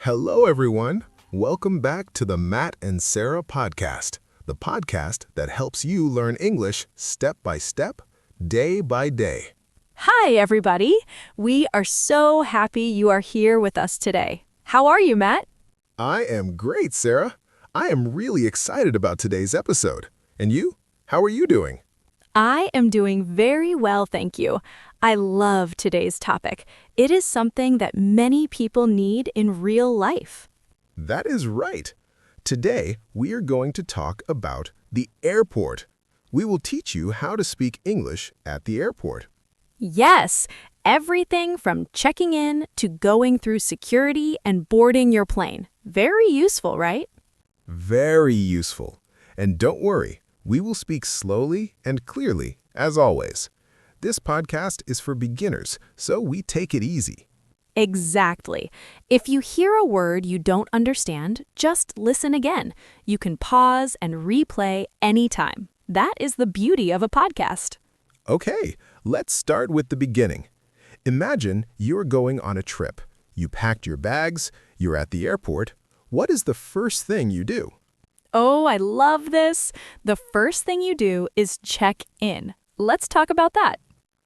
Hello, everyone. Welcome back to the Matt and Sara Podcast, the podcast that helps you learn English step by step, day by day. Hi, everybody. We are so happy you are here with us today. How are you, Matt? I am great, Sara. I am really excited about today's episode. And you? How are you doing? I am doing very well, thank you. I love today's topic. It is something that many people need in real life. That is right. Today, we are going to talk about the airport. We will teach you how to speak English at the airport. Yes, everything from checking in to going through security and boarding your plane. Very useful, right? Very useful. And don't worry, we will speak slowly and clearly, as always. This podcast is for beginners, so we take it easy. Exactly. If you hear a word you don't understand, just listen again. You can pause and replay anytime. That is the beauty of a podcast. Okay, let's start with the beginning. Imagine you're going on a trip. You packed your bags, you're at the airport. What is the first thing you do? Oh, I love this. The first thing you do is check in. Let's talk about that.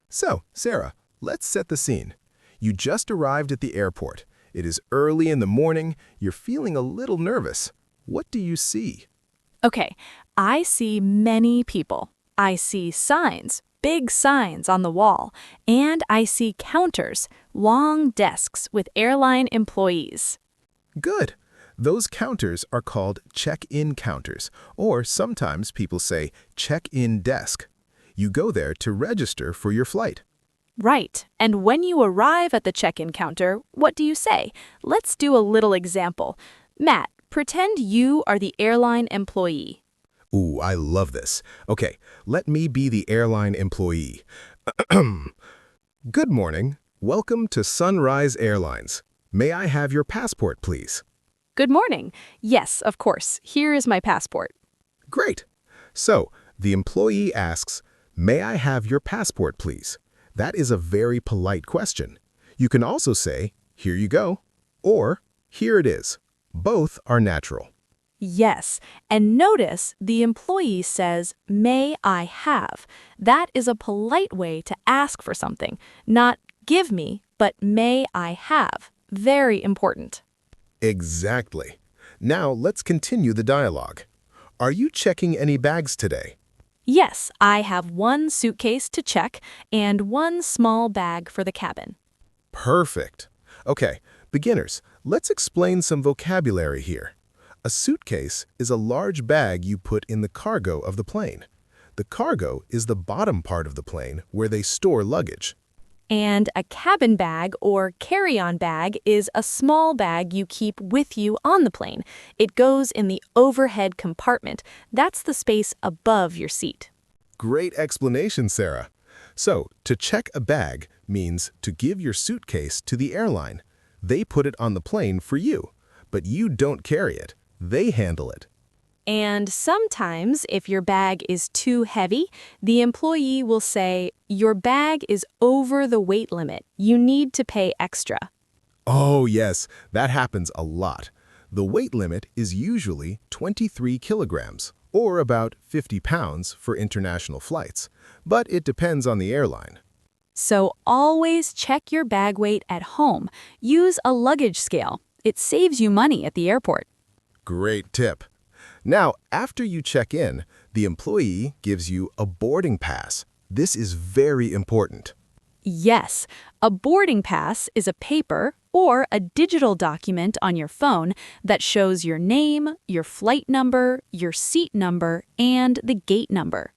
So, Sara, let's set the scene. You just arrived at the airport. It is early in the morning. You're feeling a little nervous. What do you see? Okay, I see many people. I see signs, big signs on the wall, and I see counters, long desks with airline employees. Good. Those counters are called check-in counters, or sometimes people say check-in desk. You go there to register for your flight. Right. And when you arrive at the check-in counter, what do you say? Let's do a little example. Matt, pretend you are the airline employee. Ooh, I love this. Okay, let me be the airline employee. Good morning. Welcome to Sunrise Airlines. May I have your passport, please? Good morning. Yes, of course. Here is my passport. Great. So, the employee asks, "May I have your passport, please?" That is a very polite question. You can also say, "Here you go," or "Here it is." Both are natural. Yes, and notice the employee says, "May I have?" That is a polite way to ask for something. Not "give me," but "may I have?" Very important. Exactly. Now, let's continue the dialogue. Are you checking any bags today? Yes, I have one suitcase to check and one small bag for the cabin. Perfect. Okay, beginners, let's explain some vocabulary here. A suitcase is a large bag you put in the cargo of the plane. The cargo is the bottom part of the plane where they store luggage. And a cabin bag or carry-on bag is a small bag you keep with you on the plane. It goes in the overhead compartment. That's the space above your seat. Great explanation, Sara. So, to check a bag means to give your suitcase to the airline. They put it on the plane for you, but you don't carry it. They handle it. And sometimes, if your bag is too heavy, the employee will say, "Your bag is over the weight limit. You need to pay extra." Oh, yes, that happens a lot. The weight limit is usually 23 kilograms, or about 50 pounds for international flights, but it depends on the airline. So always check your bag weight at home. Use a luggage scale. It saves you money at the airport. Great tip. Now, after you check in, the employee gives you a boarding pass. This is very important. Yes, a boarding pass is a paper or a digital document on your phone that shows your name, your flight number, your seat number, and the gate number.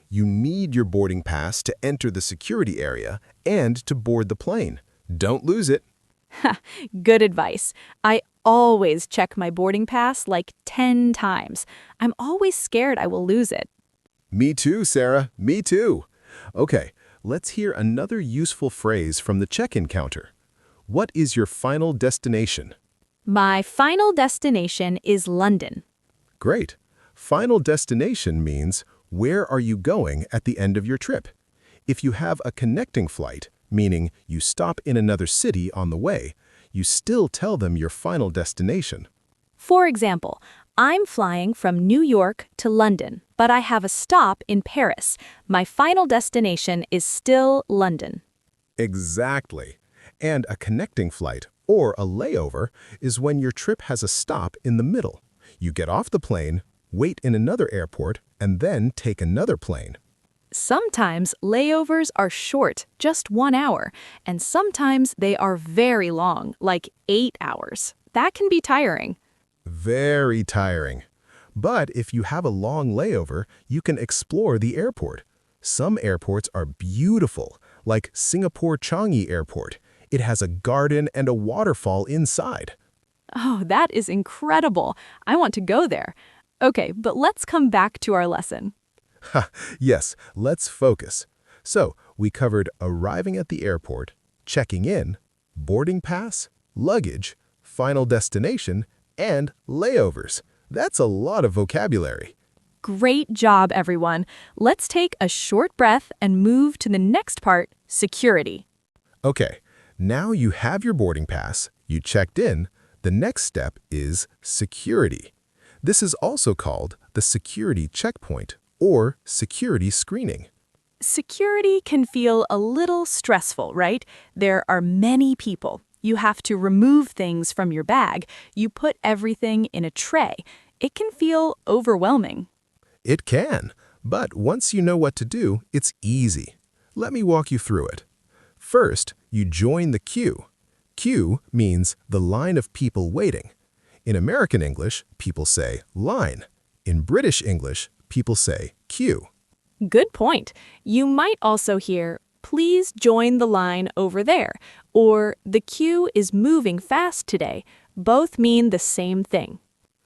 You need your boarding pass to enter the security area and to board the plane. Don't lose it. Good advice. I always check my boarding pass like 10 times. I'm always scared I will lose it. Me too, Sara. Me too. Okay, let's hear another useful phrase from the check-in counter. What is your final destination? My final destination is London. Great. Final destination means where are you going at the end of your trip? If you have a connecting flight, meaning you stop in another city on the way, You still tell them your final destination. For example, I'm flying from New York to London, but I have a stop in Paris. My final destination is still London. Exactly. And a connecting flight, or a layover, is when your trip has a stop in the middle. You get off the plane, wait in another airport, and then take another plane. Sometimes layovers are short, just 1 hour, and sometimes they are very long, like 8 hours. That can be tiring. Very tiring. But if you have a long layover, you can explore the airport. Some airports are beautiful, like Singapore Changi Airport. It has a garden and a waterfall inside. Oh, that is incredible. I want to go there. Okay, but let's come back to our lesson. Yes, let's focus. So, we covered arriving at the airport, checking in, boarding pass, luggage, final destination, and layovers. That's a lot of vocabulary. Great job, everyone. Let's take a short breath and move to the next part, security. Okay, now you have your boarding pass, you checked in. The next step is security. This is also called the security checkpoint or security screening. Security can feel a little stressful, right? There are many people. You have to remove things from your bag. You put everything in a tray. It can feel overwhelming. It can, but once you know what to do, it's easy. Let me walk you through it. First, you join the queue. Queue means the line of people waiting. In American English, people say line. In British English, people say queue. Good point. You might also hear, please join the line over there, or the queue is moving fast today. Both mean the same thing.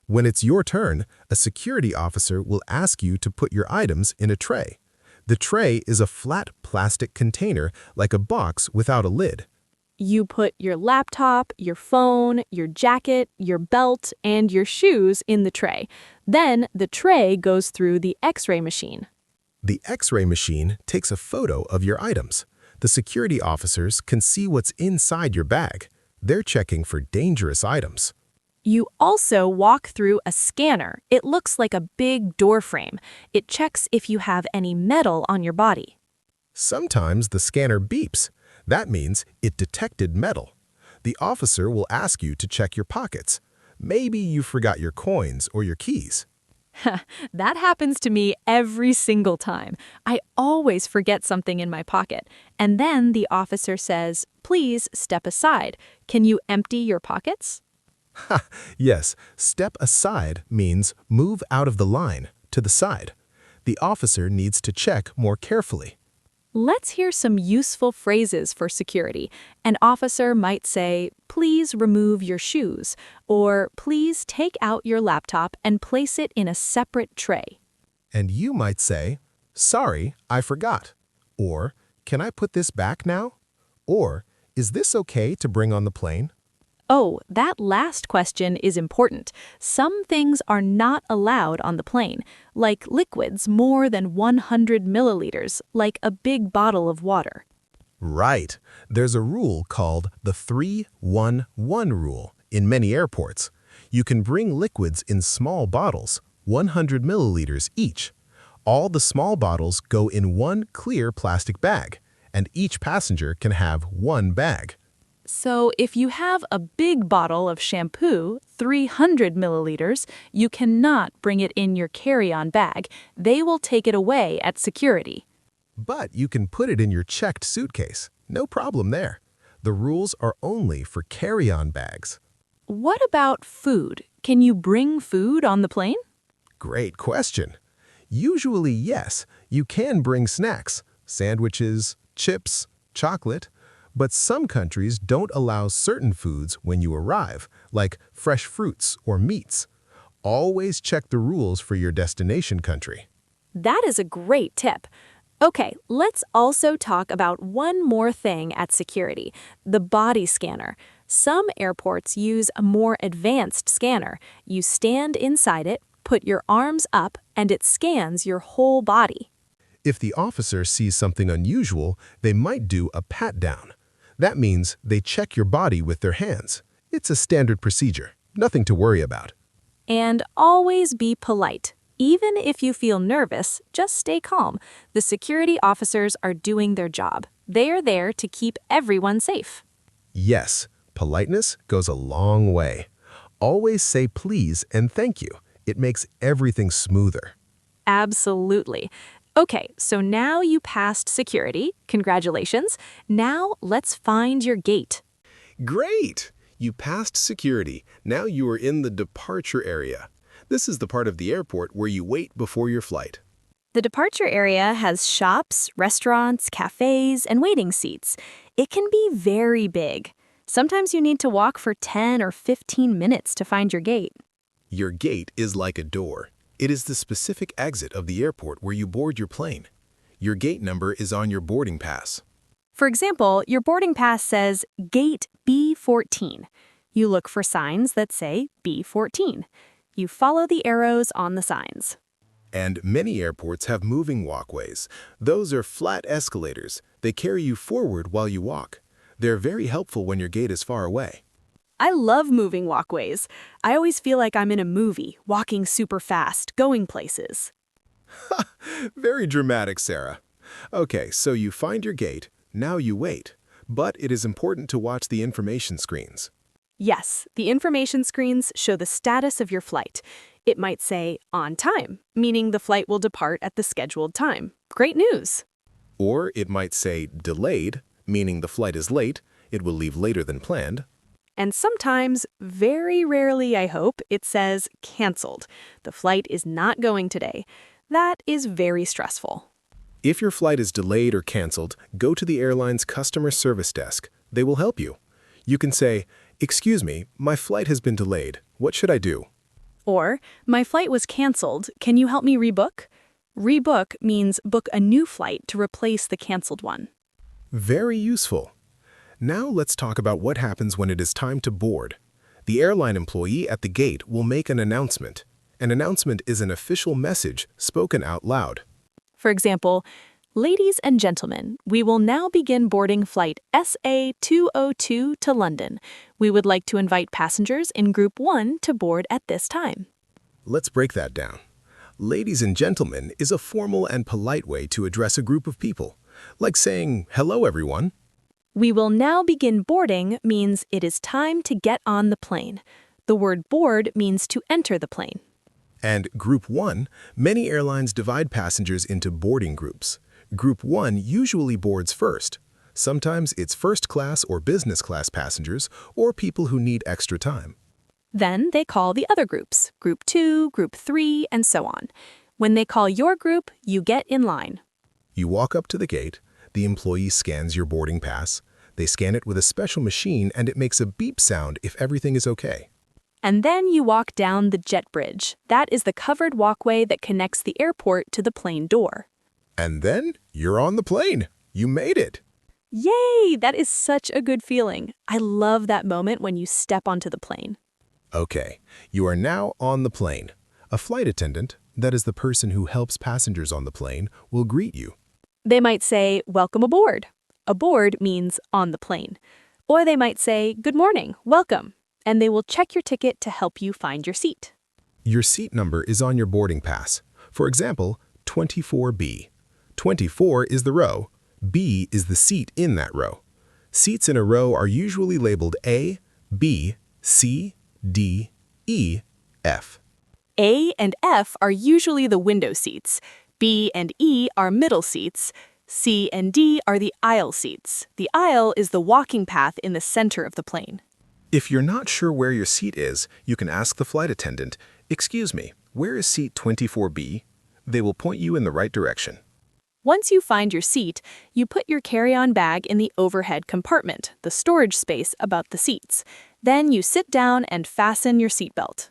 When it's your turn, a security officer will ask you to put your items in a tray. The tray is a flat plastic container like a box without a lid. You put your laptop, your phone, your jacket, your belt, and your shoes in the tray. Then the tray goes through the X-ray machine. The X-ray machine takes a photo of your items. The security officers can see what's inside your bag. They're checking for dangerous items. You also walk through a scanner. It looks like a big door frame. It checks if you have any metal on your body. Sometimes the scanner beeps. That means it detected metal. The officer will ask you to check your pockets. Maybe you forgot your coins or your keys. That happens to me every single time. I always forget something in my pocket. And then the officer says, please step aside. Can you empty your pockets? Yes, step aside means move out of the line, to the side. The officer needs to check more carefully. Let's hear some useful phrases for security. An officer might say, please remove your shoes, or please take out your laptop and place it in a separate tray. And you might say, sorry, I forgot. Or, can I put this back now? Or, is this okay to bring on the plane? Oh, that last question is important. Some things are not allowed on the plane, like liquids more than 100 milliliters, like a big bottle of water. Right. There's a rule called the 3-1-1 rule in many airports. You can bring liquids in small bottles, 100 milliliters each. All the small bottles go in one clear plastic bag, and each passenger can have one bag. So if you have a big bottle of shampoo, 300 milliliters, you cannot bring it in your carry-on bag. They will take it away at security. But you can put it in your checked suitcase. No problem there. The rules are only for carry-on bags. What about food? Can you bring food on the plane? Great question. Usually, yes, you can bring snacks, sandwiches, chips, chocolate. But some countries don't allow certain foods when you arrive, like fresh fruits or meats. Always check the rules for your destination country. That is a great tip. Okay, let's also talk about one more thing at security, the body scanner. Some airports use a more advanced scanner. You stand inside it, put your arms up, and it scans your whole body. If the officer sees something unusual, they might do a pat-down. That means they check your body with their hands. It's a standard procedure, nothing to worry about. And always be polite. Even if you feel nervous, just stay calm. The security officers are doing their job. They are there to keep everyone safe. Yes, politeness goes a long way. Always say please and thank you. It makes everything smoother. Absolutely. Okay, so now you passed security. Congratulations. Now let's find your gate. Great! You passed security. Now you are in the departure area. This is the part of the airport where you wait before your flight. The departure area has shops, restaurants, cafes, and waiting seats. It can be very big. Sometimes you need to walk for 10 or 15 minutes to find your gate. Your gate is like a door. It is the specific exit of the airport where you board your plane. Your gate number is on your boarding pass. For example, your boarding pass says Gate B14. You look for signs that say B14. You follow the arrows on the signs. And many airports have moving walkways. Those are flat escalators. They carry you forward while you walk. They're very helpful when your gate is far away. I love moving walkways. I always feel like I'm in a movie, walking super fast, going places. Very dramatic, Sarah. Okay, so you find your gate. Now you wait. But it is important to watch the information screens. Yes, the information screens show the status of your flight. It might say on time, meaning the flight will depart at the scheduled time. Great news. Or it might say delayed, meaning the flight is late. It will leave later than planned. And sometimes, very rarely I hope, it says canceled. The flight is not going today. That is very stressful. If your flight is delayed or canceled, go to the airline's customer service desk. They will help you. You can say, "Excuse me, my flight has been delayed. What should I do?" Or, "My flight was canceled. Can you help me rebook?" Rebook means book a new flight to replace the canceled one. Very useful. Now let's talk about what happens when it is time to board. The airline employee at the gate will make an announcement. An announcement is an official message spoken out loud. For example, "Ladies and gentlemen, we will now begin boarding flight SA-202 to London. We would like to invite passengers in Group 1 to board at this time." Let's break that down. Ladies and gentlemen is a formal and polite way to address a group of people, like saying, "Hello, everyone." "We will now begin boarding" means it is time to get on the plane. The word board means to enter the plane. And Group 1, many airlines divide passengers into boarding groups. Group 1 usually boards first. Sometimes it's first class or business class passengers or people who need extra time. Then they call the other groups, Group 2, Group 3, and so on. When they call your group, you get in line. You walk up to the gate. The employee scans your boarding pass. They scan it with a special machine and it makes a beep sound if everything is okay. And then you walk down the jet bridge. That is the covered walkway that connects the airport to the plane door. And then you're on the plane. You made it. Yay! That is such a good feeling. I love that moment when you step onto the plane. Okay, you are now on the plane. A flight attendant, that is the person who helps passengers on the plane, will greet you. They might say, "Welcome aboard." Aboard means on the plane. Or they might say, "Good morning, welcome." And they will check your ticket to help you find your seat. Your seat number is on your boarding pass. For example, 24B. 24 is the row. B is the seat in that row. Seats in a row are usually labeled A, B, C, D, E, F. A and F are usually the window seats. B and E are middle seats. C and D are the aisle seats. The aisle is the walking path in the center of the plane. If you're not sure where your seat is, you can ask the flight attendant, "Excuse me, where is seat 24B?" They will point you in the right direction. Once you find your seat, you put your carry-on bag in the overhead compartment, the storage space about the seats. Then you sit down and fasten your seatbelt.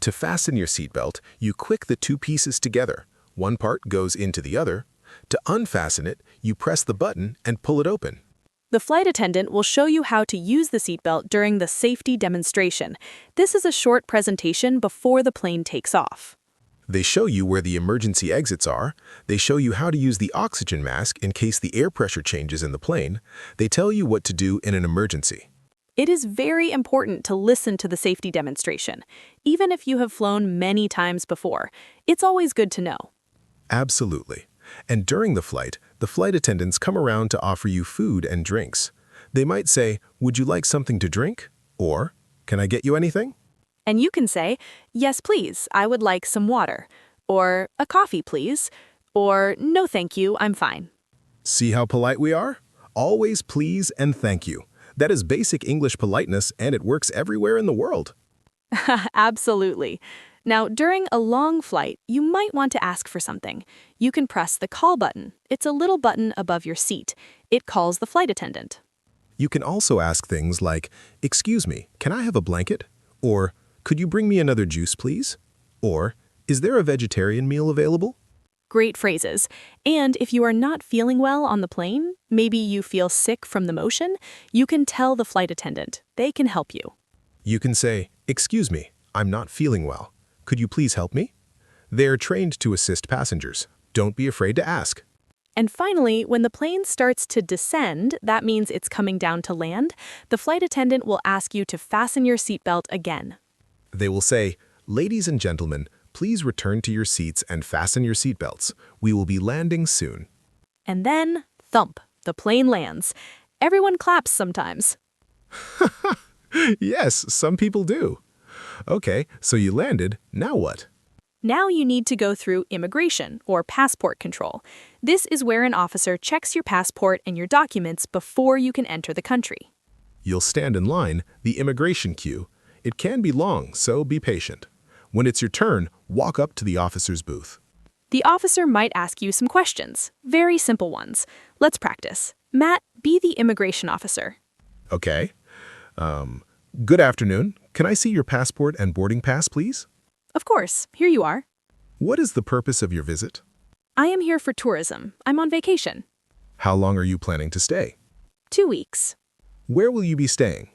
To fasten your seatbelt, you click the two pieces together. One part goes into the other. To unfasten it, you press the button and pull it open. The flight attendant will show you how to use the seatbelt during the safety demonstration. This is a short presentation before the plane takes off. They show you where the emergency exits are. They show you how to use the oxygen mask in case the air pressure changes in the plane. They tell you what to do in an emergency. It is very important to listen to the safety demonstration. Even if you have flown many times before, it's always good to know. Absolutely. And during the flight attendants come around to offer you food and drinks. They might say, "Would you like something to drink?" Or, "Can I get you anything?" And you can say, "Yes, please, I would like some water," or "A coffee, please," or "No, thank you, I'm fine." See how polite we are? Always please and thank you. That is basic English politeness, and it works everywhere in the world. Absolutely. Now, during a long flight, you might want to ask for something. You can press the call button. It's a little button above your seat. It calls the flight attendant. You can also ask things like, "Excuse me, can I have a blanket?" Or, "Could you bring me another juice, please?" Or, "Is there a vegetarian meal available?" Great phrases. And if you are not feeling well on the plane, maybe you feel sick from the motion, you can tell the flight attendant. They can help you. You can say, "Excuse me, I'm not feeling well. Could you please help me?" They're trained to assist passengers. Don't be afraid to ask. And finally, when the plane starts to descend, that means it's coming down to land, the flight attendant will ask you to fasten your seatbelt again. They will say, "Ladies and gentlemen, please return to your seats and fasten your seatbelts. We will be landing soon." And then, thump, the plane lands. Everyone claps sometimes. Yes, some people do. Okay, so you landed. Now what? Now you need to go through immigration or passport control. This is where an officer checks your passport and your documents before you can enter the country. You'll stand in line, the immigration queue. It can be long, so be patient. When it's your turn, walk up to the officer's booth. The officer might ask you some questions, very simple ones. Let's practice. Matt, be the immigration officer. Okay. Good afternoon. Can I see your passport and boarding pass, please? Of course, here you are. What is the purpose of your visit? I am here for tourism. I'm on vacation. How long are you planning to stay? 2 weeks. Where will you be staying?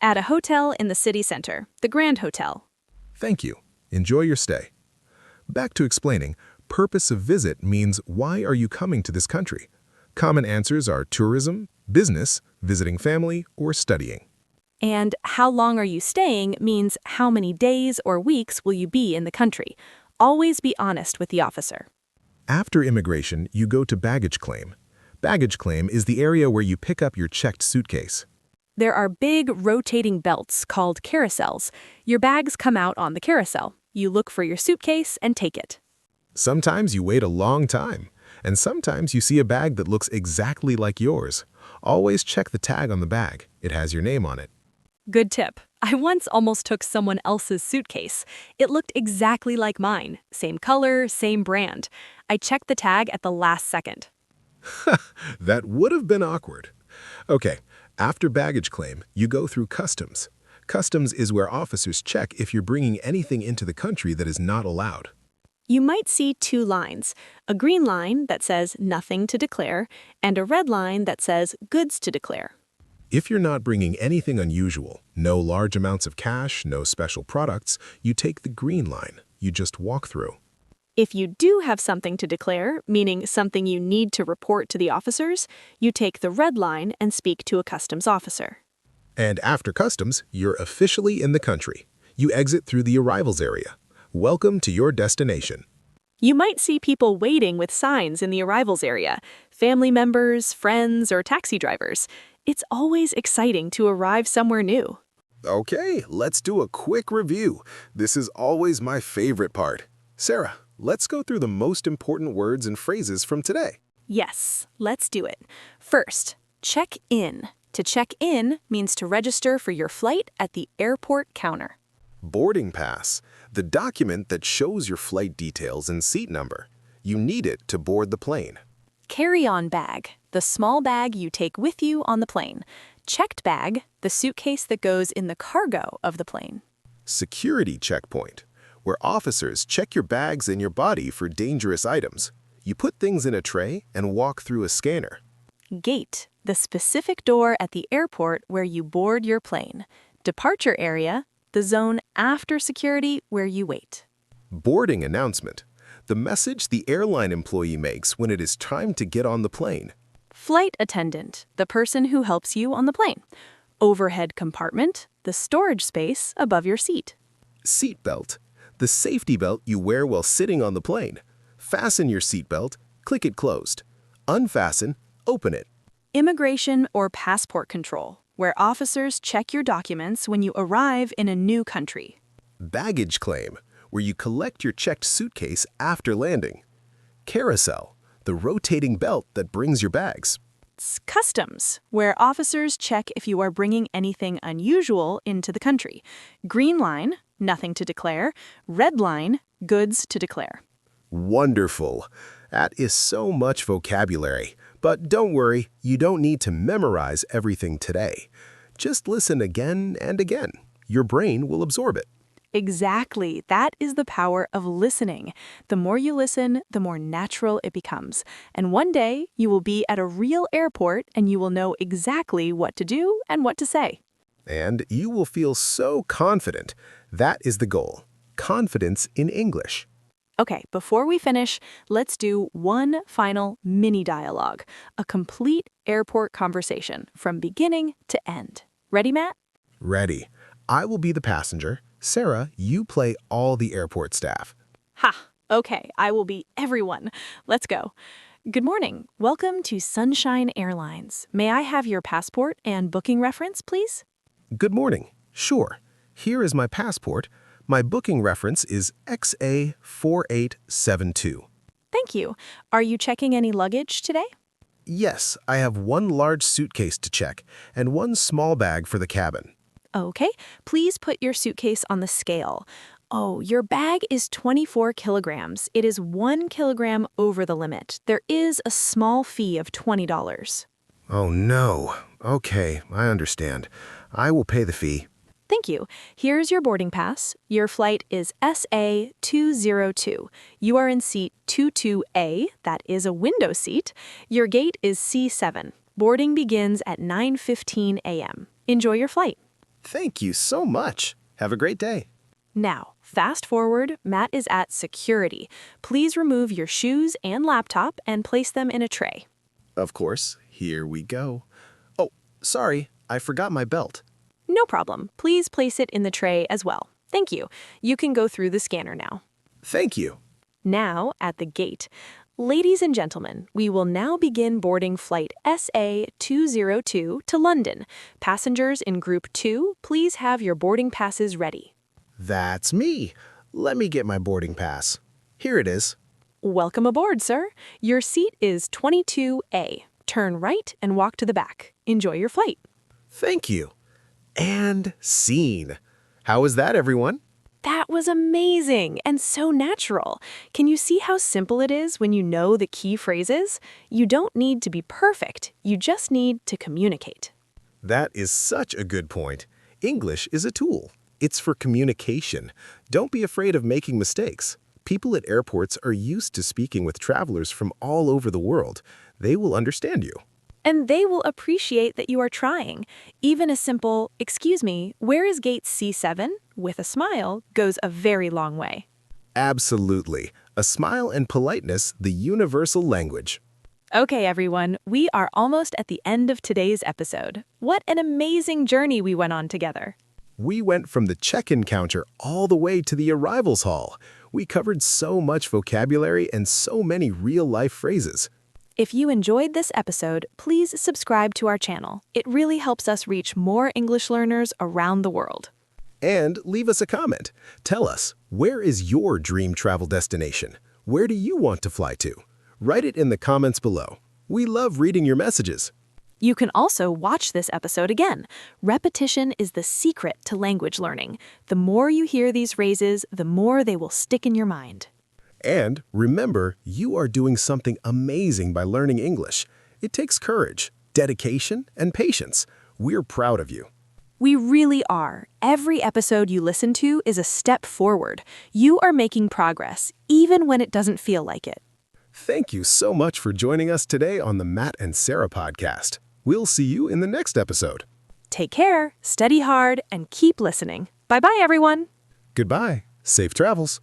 At a hotel in the city center, the Grand Hotel. Thank you. Enjoy your stay. Back to explaining, purpose of visit means why are you coming to this country? Common answers are tourism, business, visiting family, or studying. And how long are you staying means how many days or weeks will you be in the country. Always be honest with the officer. After immigration, you go to baggage claim. Baggage claim is the area where you pick up your checked suitcase. There are big rotating belts called carousels. Your bags come out on the carousel. You look for your suitcase and take it. Sometimes you wait a long time, and sometimes you see a bag that looks exactly like yours. Always check the tag on the bag. It has your name on it. Good tip. I once almost took someone else's suitcase. It looked exactly like mine. Same color, same brand. I checked the tag at the last second. That would have been awkward. Okay, after baggage claim, you go through customs. Customs is where officers check if you're bringing anything into the country that is not allowed. You might see 2 lines, a green line that says nothing to declare, and a red line that says goods to declare. If you're not bringing anything unusual, no large amounts of cash, no special products, you take the green line. You just walk through. If you do have something to declare, meaning something you need to report to the officers, you take the red line and speak to a customs officer. And after customs, you're officially in the country. You exit through the arrivals area. Welcome to your destination. You might see people waiting with signs in the arrivals area, family members, friends, or taxi drivers. It's always exciting to arrive somewhere new. Okay, let's do a quick review. This is always my favorite part. Sarah, let's go through the most important words and phrases from today. Yes, let's do it. First, check in. To check in means to register for your flight at the airport counter. Boarding pass, the document that shows your flight details and seat number. You need it to board the plane. Carry-on bag, the small bag you take with you on the plane. Checked bag, the suitcase that goes in the cargo of the plane. Security checkpoint, where officers check your bags and your body for dangerous items. You put things in a tray and walk through a scanner. Gate, the specific door at the airport where you board your plane. Departure area, the zone after security where you wait. Boarding announcement. The message the airline employee makes when it is time to get on the plane. Flight attendant, the person who helps you on the plane. Overhead compartment, the storage space above your seat. Seat belt. The safety belt you wear while sitting on the plane. Fasten your seat belt, click it closed. Unfasten, open it. Immigration or passport control, where officers check your documents when you arrive in a new country. Baggage claim, where you collect your checked suitcase after landing. Carousel, the rotating belt that brings your bags. Customs, where officers check if you are bringing anything unusual into the country. Green line, nothing to declare. Red line, goods to declare. Wonderful. That is so much vocabulary. But don't worry, you don't need to memorize everything today. Just listen again and again. Your brain will absorb it. Exactly. That is the power of listening. The more you listen, the more natural it becomes. And one day, you will be at a real airport and you will know exactly what to do and what to say. And you will feel so confident. That is the goal. Confidence in English. Okay, before we finish, let's do one final mini dialogue, a complete airport conversation from beginning to end. Ready, Matt? Ready. I will be the passenger. Sarah, you play all the airport staff. Ha! Okay, I will be everyone. Let's go. Good morning. Welcome to Sunshine Airlines. May I have your passport and booking reference, please? Good morning. Sure. Here is my passport. My booking reference is XA4872. Thank you. Are you checking any luggage today? Yes, I have one large suitcase to check and one small bag for the cabin. Okay, please put your suitcase on the scale. Oh, your bag is 24 kilograms. It is 1 kilogram over the limit. There is a small fee of $20. Oh no. Okay, I understand. I will pay the fee. Thank you. Here's your boarding pass. Your flight is SA202. You are in seat 22A. That is a window seat. Your gate is C7. Boarding begins at 9:15 a.m. Enjoy your flight. Thank you so much. Have a great day. Now, fast forward, Matt is at security. Please remove your shoes and laptop and place them in a tray. Of course. Here we go. Oh, sorry. I forgot my belt. No problem. Please place it in the tray as well. Thank you. You can go through the scanner now. Thank you. Now, at the gate. Ladies and gentlemen, we will now begin boarding flight SA202 to London. Passengers in Group 2, please have your boarding passes ready. That's me. Let me get my boarding pass. Here it is. Welcome aboard, sir. Your seat is 22A. Turn right and walk to the back. Enjoy your flight. Thank you. And scene. How was that, everyone? That was amazing and so natural. Can you see how simple it is when you know the key phrases? You don't need to be perfect. You just need to communicate. That is such a good point. English is a tool. It's for communication. Don't be afraid of making mistakes. People at airports are used to speaking with travelers from all over the world. They will understand you. And they will appreciate that you are trying. Even a simple, "Excuse me, where is gate C7?" with a smile goes a very long way. Absolutely. A smile and politeness, the universal language. Okay, everyone, we are almost at the end of today's episode. What an amazing journey we went on together. We went from the check-in counter all the way to the arrivals hall. We covered so much vocabulary and so many real-life phrases. If you enjoyed this episode, please subscribe to our channel. It really helps us reach more English learners around the world. And leave us a comment. Tell us, where is your dream travel destination? Where do you want to fly to? Write it in the comments below. We love reading your messages. You can also watch this episode again. Repetition is the secret to language learning. The more you hear these phrases, the more they will stick in your mind. And remember, you are doing something amazing by learning English. It takes courage, dedication, and patience. We're proud of you. We really are. Every episode you listen to is a step forward. You are making progress, even when it doesn't feel like it. Thank you so much for joining us today on the Matt and Sara Podcast. We'll see you in the next episode. Take care, study hard, and keep listening. Bye-bye, everyone. Goodbye. Safe travels.